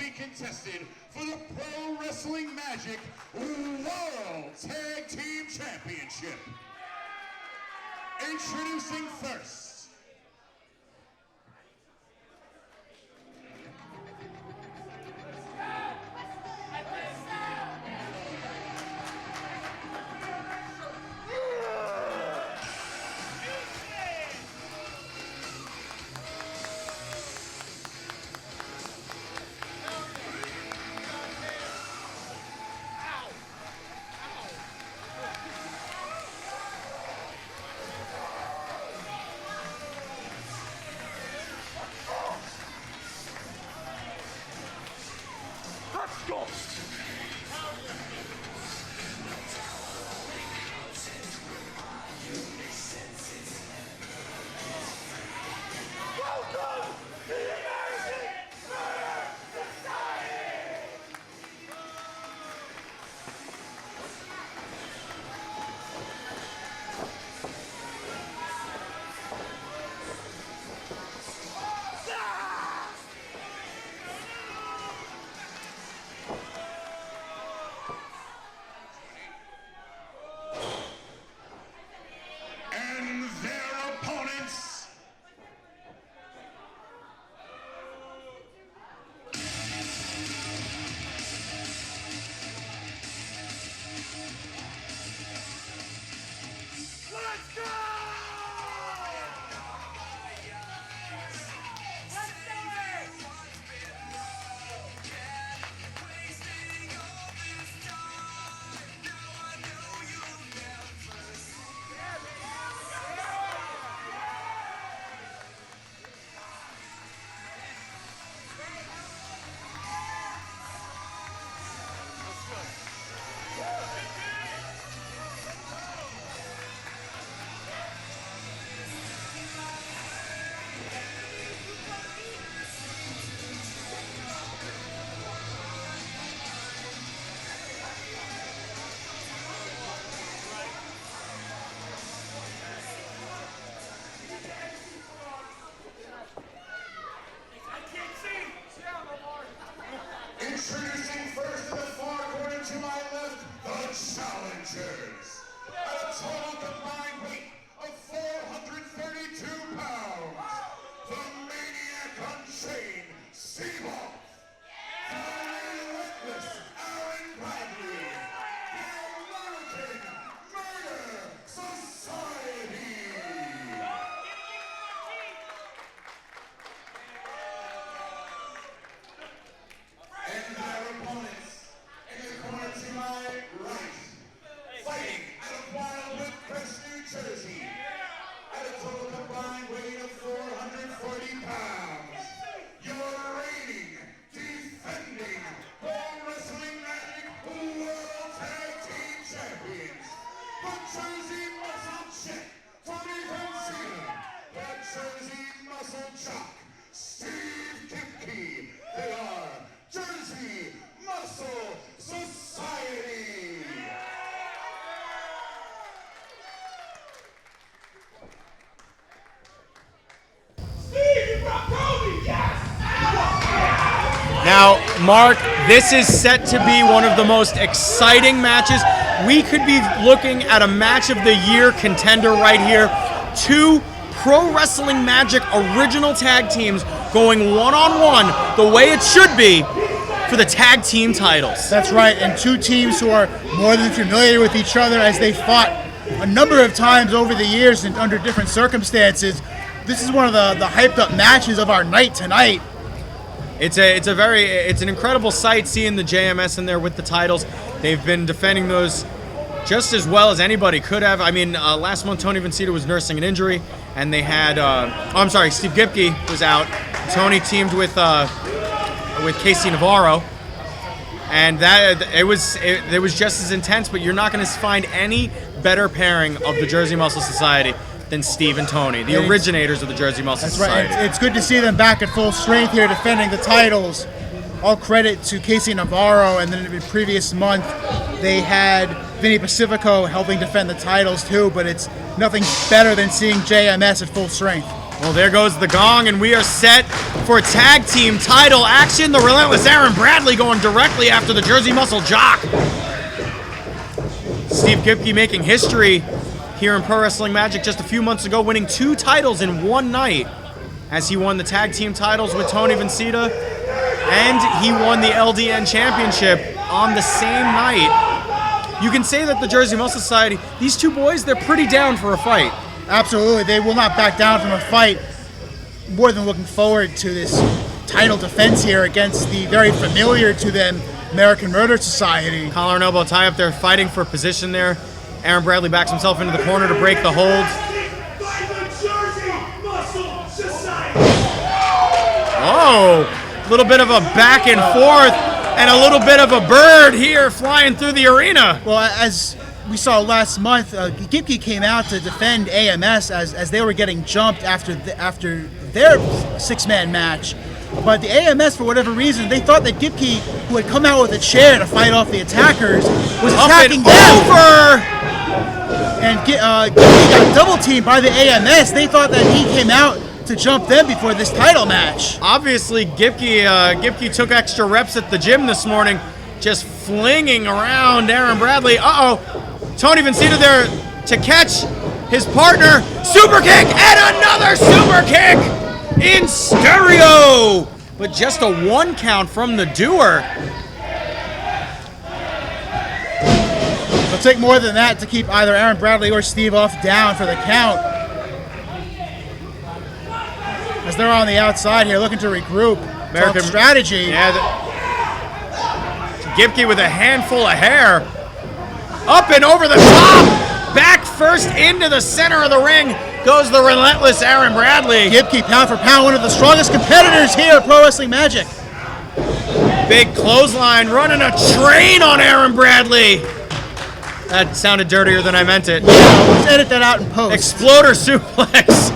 be contested for the Pro Wrestling Magic World Tag Team Championship. Introducing first, in the far corner to my left, the challengers. At a total combined weight of 432 pounds, the Maniac Unchained, Seaboff. The relentless Aaron Bradley. The American Murder Society. And their opponents, in the corner to my right, fighting out of Wildwood Crest, New Jersey, at a total combined weight of 440 pounds, your reigning, defending, Pro Wrestling Magic World Tag Team Champions, the Jersey Muscle Chick, Tony Vincita, the Jersey Muscle Jock, Steve Gibki. They are Jersey Muscle Society. Now, Mark, this is set to be one of the most exciting matches. We could be looking at a match of the year contender right here. Two Pro Wrestling Magic original tag teams going one-on-one the way it should be for the tag team titles. That's right, and two teams who are more than familiar with each other as they fought a number of times over the years and under different circumstances. This is one of the hyped up matches of our night tonight. It's an incredible sight seeing the JMS in there with the titles. They've been defending those just as well as anybody could have. I mean, last month Tony Vincita was nursing an injury, and they had Steve Gibki was out. Tony teamed with Casey Navarro, and it was just as intense. But you're not going to find any better pairing of the Jersey Muscle Society than Steve and Tony, the originators of the Jersey Muscle Society. Right. It's good to see them back at full strength here defending the titles. All credit to Casey Navarro, and then in the previous month they had Vinny Pacifico helping defend the titles too, but it's nothing better than seeing JMS at full strength. Well, there goes the gong, and we are set for tag team title action. The relentless Aaron Bradley going directly after the Jersey Muscle Jock. Steve Gibki making history here in Pro Wrestling Magic just a few months ago, winning 2 titles in one night, as he won the tag team titles with Tony Vincita, and he won the LDN championship on the same night. You can say that the Jersey Muscle Society, these two boys, they're pretty down for a fight. Absolutely, they will not back down from a fight. More than looking forward to this title defense here against the very familiar to them American Murder Society. Collar and elbow tie up there, fighting for position there. Aaron Bradley backs himself into the corner to break the hold. Oh, a little bit of a back and forth, and a little bit of a bird here flying through the arena. Well, as we saw last month, Gibki came out to defend AMS as they were getting jumped after their 6-man match. But the AMS, for whatever reason, they thought that Gibki, who had come out with a chair to fight off the attackers, was attacking them. Over! And Gibki got double teamed by the AMS. They thought that he came out to jump them before this title match. Obviously, Gibki took extra reps at the gym this morning, just flinging around Aaron Bradley. Uh-oh. Tony Vincita there to catch his partner. Super kick and another super kick in stereo. But just a 1 count from the doer. It'll take more than that to keep either Aaron Bradley or Steve off down for the count. As they're on the outside here looking to regroup. American strategy. Yeah. Gibki with a handful of hair. Up and over the top. Back first into the center of the ring goes the relentless Aaron Bradley. Gibki, pound for pound, one of the strongest competitors here at Pro Wrestling Magic. Big clothesline, running a train on Aaron Bradley. That sounded dirtier than I meant it. Yeah, let's edit that out in post. Exploder suplex.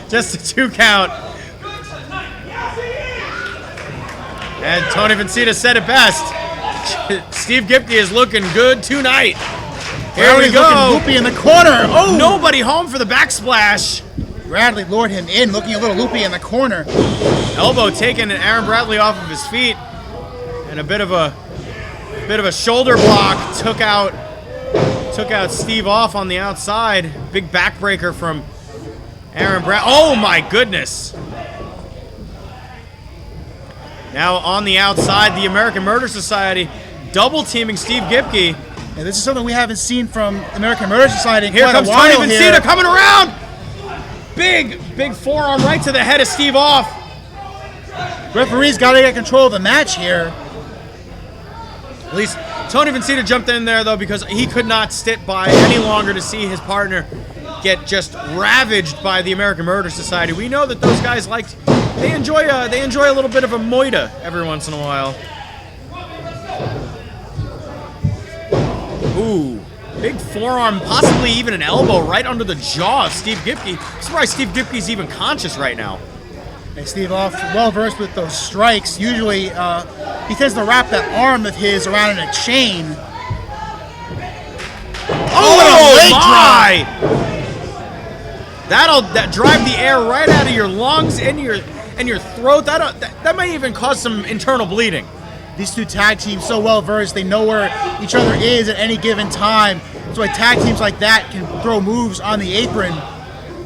Just a 2 count. And Tony Vincita said it best. Steve Gibki is looking good tonight. Here we go. Looking loopy in the corner. Oh! Nobody home for the backsplash. Bradley lured him in, looking a little loopy in the corner. Elbow taking Aaron Bradley off of his feet, and a bit of a shoulder block took out Steve off on the outside. Big backbreaker from Aaron Bradley. Oh my goodness! Now on the outside, the American Murder Society double teaming Steve Gibki. And this is something we haven't seen from American Murder Society in Here quite comes a while. Tony Vincita coming around. Big forearm right to the head of Steve off. Referee's got to get control of the match here. At least Tony Vincita jumped in there though, because he could not sit by any longer to see his partner get just ravaged by the American Murder Society. We know that those guys they enjoy a little bit of a moita every once in a while. Ooh, big forearm, possibly even an elbow right under the jaw of Steve Gibki. I'm surprised Steve Gibki's even conscious right now. And Steve off, well versed with those strikes. Usually he tends to wrap that arm of his around in a chain. Oh my! That drive the air right out of your lungs and your throat. That might even cause some internal bleeding. These two tag teams so well versed, they know where each other is at any given time. That's why tag teams like that can throw moves on the apron.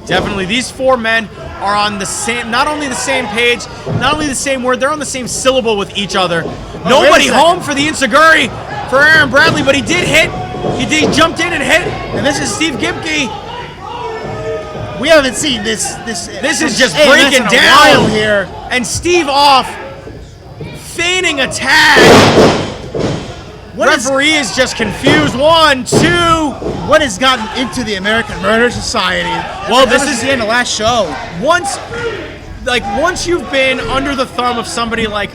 Definitely, these 4 men are on the same, not only the same page, not only the same word, they're on the same syllable with each other. Nobody home for the Insiguri for Aaron Bradley, but he did hit. He jumped in and hit. And this is Steve Gibki. We haven't seen this. This is just AMS breaking in a down while here. And Steve off, feigning a tag. Referee is just confused. 1, 2. What has gotten into the American Murder Society? Well, this is the end of last show. Once you've been under the thumb of somebody like,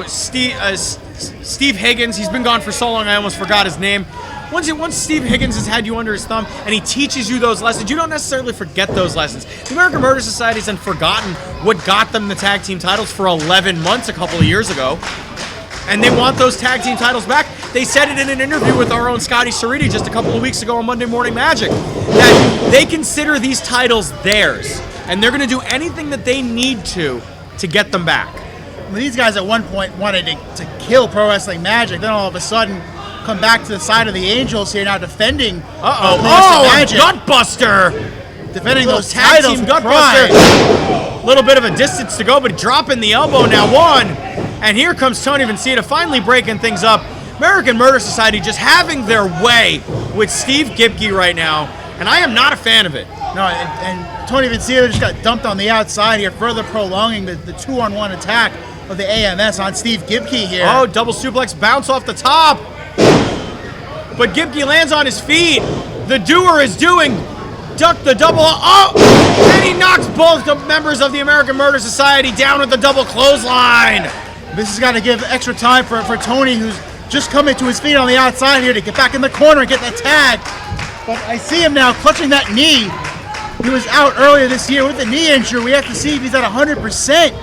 Steve Higgins, he's been gone for so long I almost forgot his name. Once Steve Higgins has had you under his thumb and he teaches you those lessons, you don't necessarily forget those lessons. The American Murder Society hasn't forgotten what got them the tag team titles for 11 months a couple of years ago. and they want those tag team titles back. They said it in an interview with our own Scotty Cerriti just a couple of weeks ago on Monday Morning Magic, that they consider these titles theirs, and they're going to do anything that they need to get them back. I mean, these guys at one point wanted to kill Pro Wrestling Magic, then all of a sudden come back to the side of the Angels here now defending Pro Wrestling Magic. Gutbuster! Defending those tag titles team with Gutbuster. pride. Little bit of a distance to go, but dropping the elbow now, one. And here comes Tony Vincita finally breaking things up. American Murder Society just having their way with Steve Gibki right now, and I am not a fan of it. No, and Tony Vincita just got dumped on the outside here, further prolonging the 2-on-1 attack of the AMS on Steve Gibki here. Oh, double suplex bounce off the top. But Gibki lands on his feet. The doer is doing duck the double. Oh! And he knocks both the members of the American Murder Society down with the double clothesline. This has got to give extra time for Tony, who's just coming to his feet on the outside here to get back in the corner and get that tag. But I see him now clutching that knee. He was out earlier this year with a knee injury. We have to see if he's at 100%.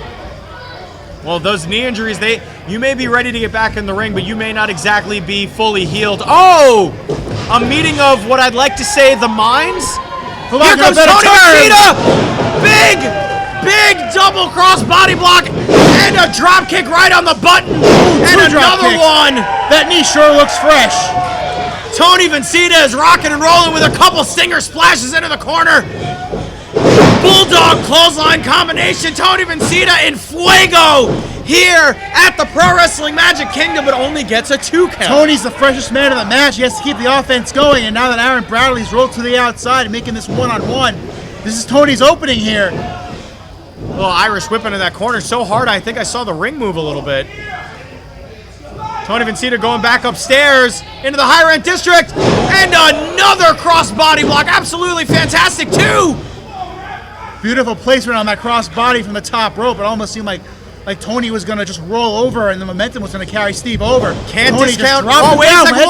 Well, those knee injuries, you may be ready to get back in the ring, but you may not exactly be fully healed. Oh! A meeting of what I'd like to say the minds. Here comes Tony Vincita! Big double cross body block and a drop kick right on the button. And another one. That knee sure looks fresh. Tony Vincita is rocking and rolling with a couple stinger splashes into the corner. Bulldog clothesline combination. Tony Vincita in fuego here at the Pro Wrestling Magic Kingdom, but only gets a 2 count. Tony's the freshest man of the match. He has to keep the offense going, and now that Aaron Bradley's rolled to the outside and making this one-on-one, this is Tony's opening here. A little Irish whip into that corner so hard I think I saw the ring move a little bit. Tony Vincita going back upstairs into the higher end district, and another cross body block. Absolutely fantastic too. Beautiful placement on that cross body from the top rope. It almost seemed like Tony was going to just roll over and the momentum was going to carry Steve over. Can't Tony discount. Oh, wait a second.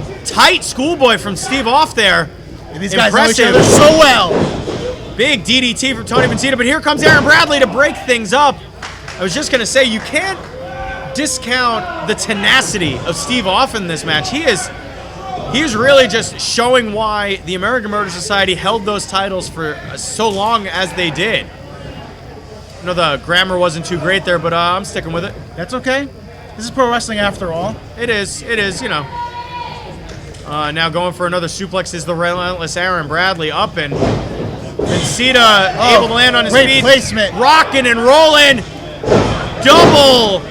1, 2. Tight schoolboy from Steve off there. And these guys know each other so well. Big DDT from Tony Vincita, but here comes Aaron Bradley to break things up. I was just going to say, you can't discount the tenacity of Steve Off in this match. He's really just showing why the American Murder Society held those titles for so long as they did. I know the grammar wasn't too great there, but I'm sticking with it. That's okay. This is pro wrestling after all. It is, you know. Now going for another suplex is the relentless Aaron Bradley up, and Vincita able to land on his feet. Great placement. Rocking and rolling. Double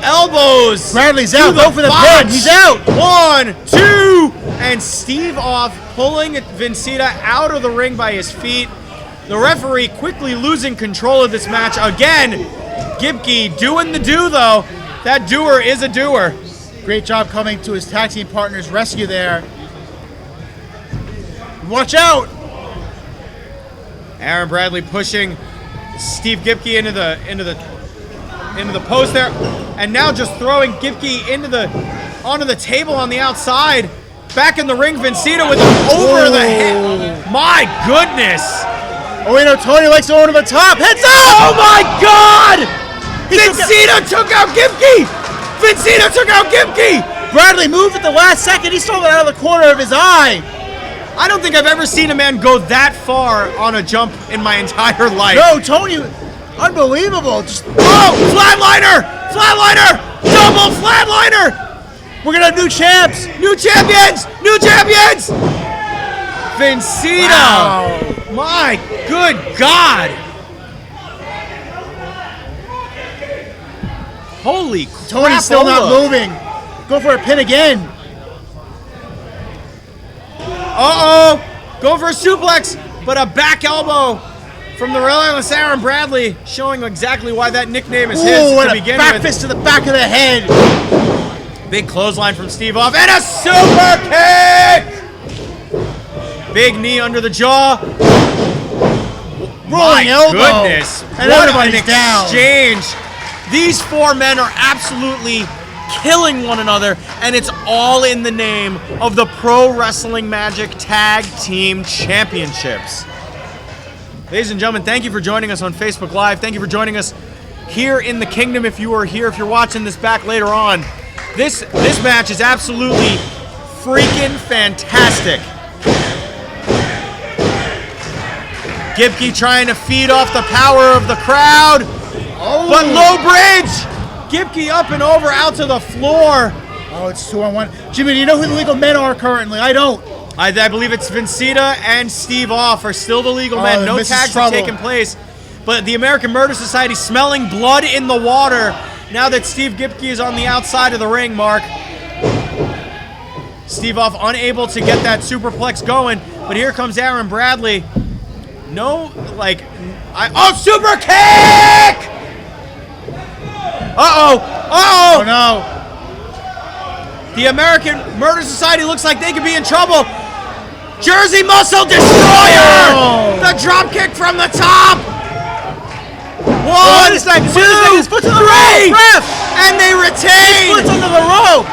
elbows. Bradley's out. Go for the pin. He's out. 1, 2, and Steve Off pulling Vincita out of the ring by his feet. The referee quickly losing control of this match again. Gibki doing the do though. That doer is a doer. Great job coming to his tag team partner's rescue there. Watch out. Aaron Bradley pushing Steve Gibki into the post there, and now just throwing Gibki onto the table on the outside. Back in the ring, Vincita with him over the head. My goodness! Oh wait, no, Tony likes to go to the top. Heads up! Oh my God! Vincita took out Gibki! Vincita took out Gibki! Bradley moved at the last second. He saw that out of the corner of his eye. I don't think I've ever seen a man go that far on a jump in my entire life. No, Tony, unbelievable. Just flatliner! Flatliner! Double flatliner! We're gonna have new champs! New champions! New champions! Vincita! Wow. My good God! Holy crap! Tony's still not moving. Go for a pin again. Uh-oh! Going for a suplex, but a back elbow from the relentless Aaron Bradley, showing exactly why that nickname is his to begin with. Back fist to the back of the head. Big clothesline from Steve Off, and a super kick! Big knee under the jaw. Rolling elbow. Goodness. And what everybody's an down. exchange. These four men are absolutely killing one another, and it's all in the name of the Pro Wrestling Magic Tag Team Championships. Ladies and gentlemen, thank you for joining us on Facebook Live. Thank you for joining us here in the Kingdom. If you are here, if you're watching this back later on, this match is absolutely freaking fantastic. Gibki trying to feed off the power of the crowd, but low bridge. Gibki up and over out to the floor. Oh, it's 2-on-1. Jimmy, do you know who the legal men are currently? I don't. I believe it's Vincita and Steve Off are still the legal men. No tags have taken place. But the American Murder Society smelling blood in the water now that Steve Gibki is on the outside of the ring, Mark. Steve Off unable to get that superplex going. But here comes Aaron Bradley. No, super kick! Uh-oh. Oh, no. The American Murder Society looks like they could be in trouble. Jersey Muscle Destroyer! Oh. The drop kick from the top! One, His foot's on the three! rope, ref! And they retain! His foot's under the rope!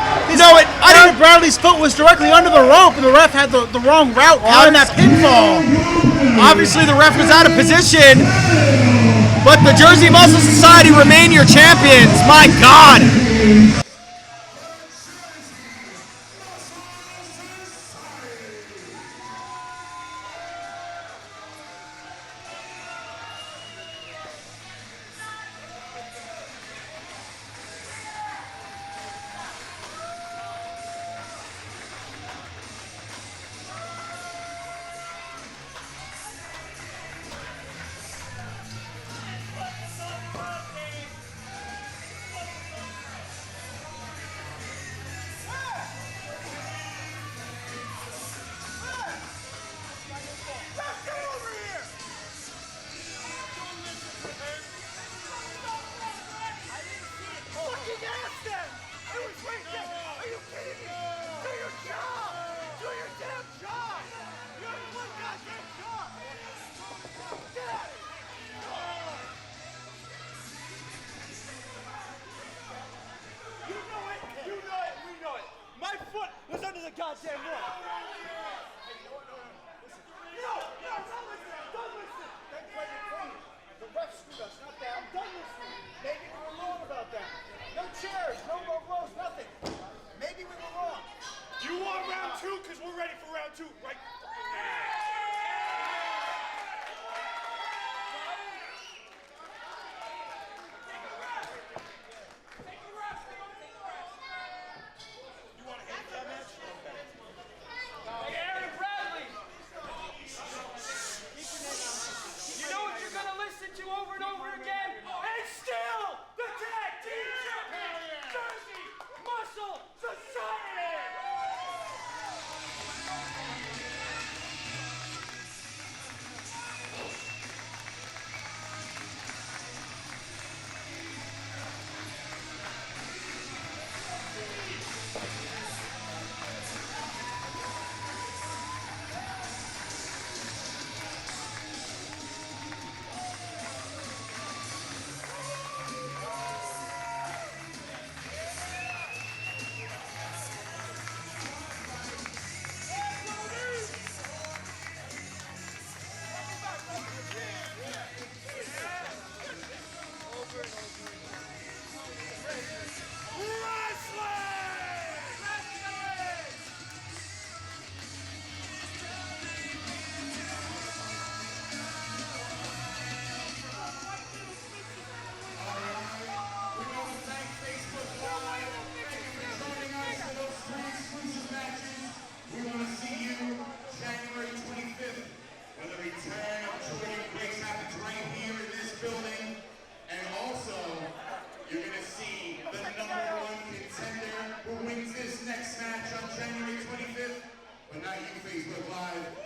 Aaron Bradley's foot was directly under the rope, and the ref had the wrong route on that pinfall. Obviously, the ref was out of position, but the Jersey Muscle Society remain your champions. My God! Goddamn right. No, listen. Don't listen. They played it clean. The ref screwed us, not that. I'm done listening. Maybe we were wrong about that. No chairs, no blows, nothing. Maybe we were wrong. You want round two? Because we're ready for round two, right? January 25th, but not you, Facebook Live.